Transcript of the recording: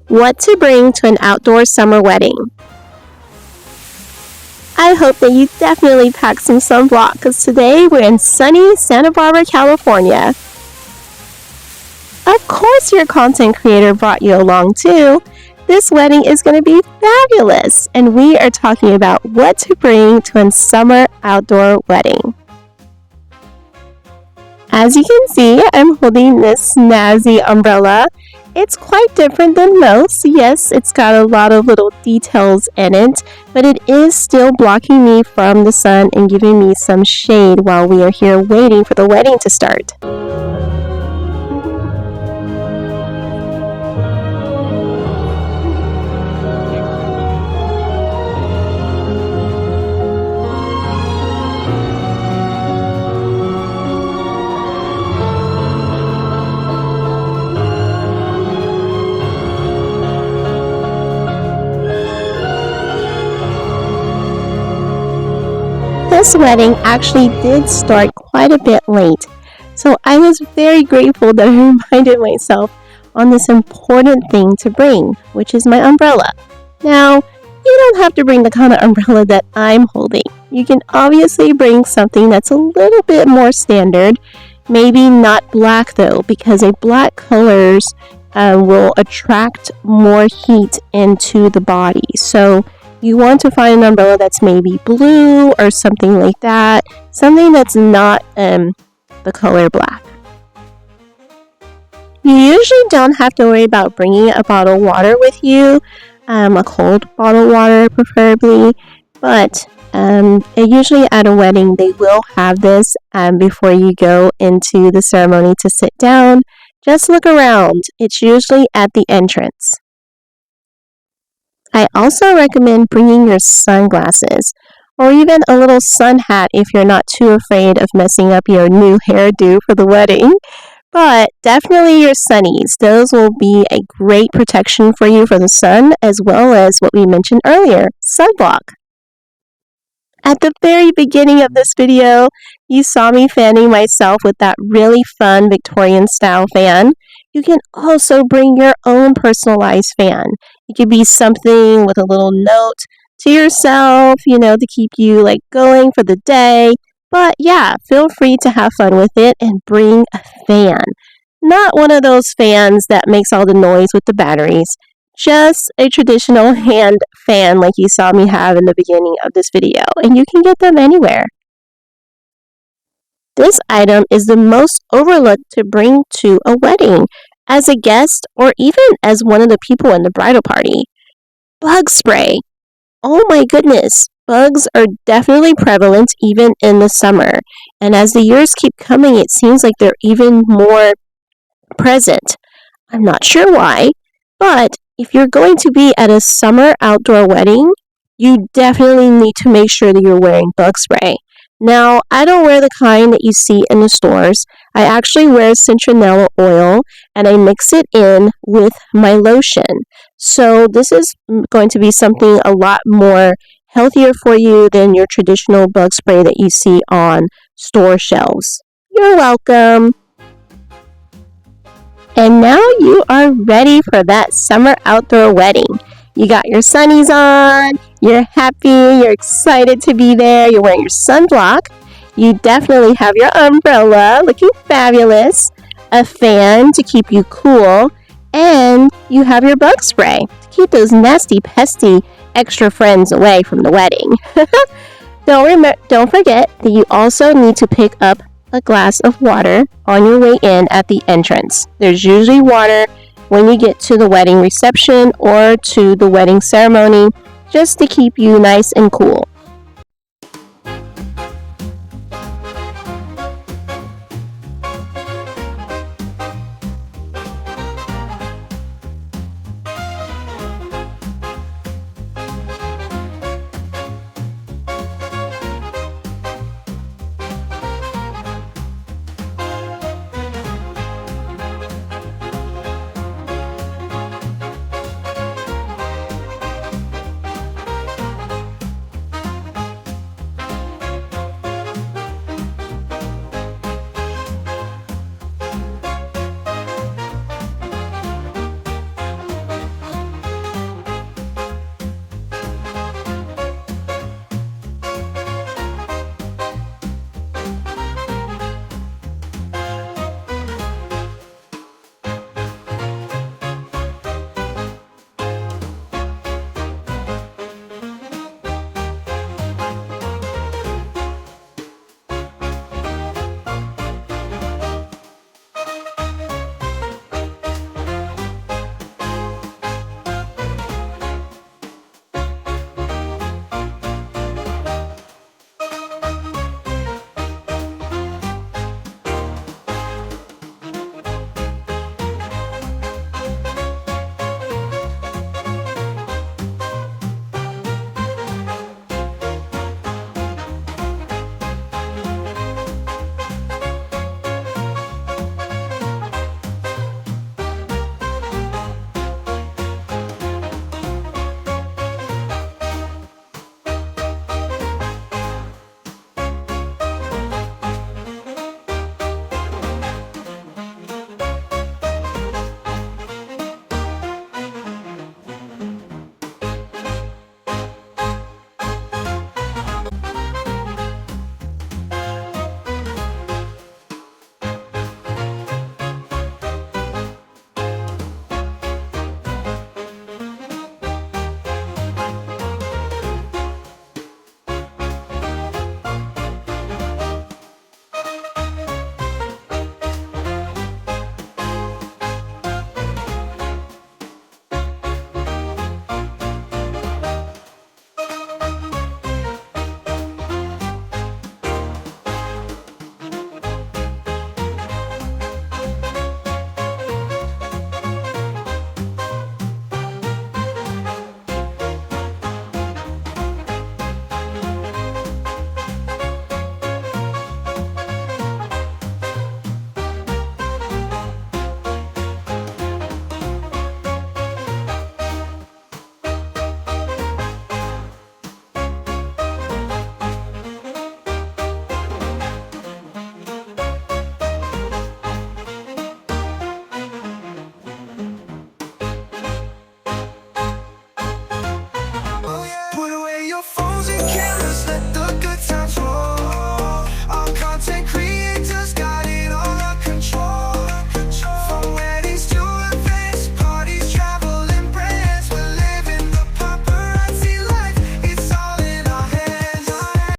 What to bring to an outdoor summer wedding. I hope that you definitely pack some sunblock because today we're in sunny Santa Barbara, California. Of course your content creator brought you along too. This wedding is going to be fabulous and we are talking about what to bring to a summer outdoor wedding. As you can see, I'm holding this snazzy umbrella. It's quite different than most. Yes, it's got a lot of little details in it, but it is still blocking me from the sun and giving me some shade while we are here waiting for the wedding to start. This wedding actually did start quite a bit late, so I was very grateful that I reminded myself on this important thing to bring, which is my umbrella. Now, you don't have to bring the kind of umbrella that I'm holding. You can obviously bring something that's a little bit more standard, maybe not black though, because a black colors will attract more heat into the body. So you want to find an umbrella that's maybe blue or something like that. Something that's not the color black. You usually don't have to worry about bringing a bottle of water with you. A cold bottle of water preferably. But usually at a wedding they will have this before you go into the ceremony to sit down. Just look around. It's usually at the entrance. I also recommend bringing your sunglasses or even a little sun hat if you're not too afraid of messing up your new hairdo for the wedding. But definitely your sunnies. Those will be a great protection for you for the sun as well as what we mentioned earlier, sunblock. At the very beginning of this video, you saw me fanning myself with that really fun Victorian style fan. You can also bring your own personalized fan. It could be something with a little note to yourself, to keep you going for the day. But yeah, feel free to have fun with it and bring a fan. Not one of those fans that makes all the noise with the batteries. Just a traditional hand fan like you saw me have in the beginning of this video. And you can get them anywhere. This item is the most overlooked to bring to a wedding as a guest or even as one of the people in the bridal party. Bug spray. Oh my goodness. Bugs are definitely prevalent even in the summer. And as the years keep coming, it seems like they're even more present. I'm not sure why, but if you're going to be at a summer outdoor wedding, you definitely need to make sure that you're wearing bug spray. Now, I don't wear the kind that you see in the stores. I actually wear citronella oil and I mix it in with my lotion. So this is going to be something a lot more healthier for you than your traditional bug spray that you see on store shelves. You're welcome. And now you are ready for that summer outdoor wedding. You got your sunnies on, you're happy, you're excited to be there, you're wearing your sunblock, you definitely have your umbrella looking fabulous, a fan to keep you cool, and you have your bug spray to keep those nasty, pesty extra friends away from the wedding. Don't forget that you also need to pick up a glass of water on your way in at the entrance. There's usually water when you get to the wedding reception or to the wedding ceremony, just to keep you nice and cool. music.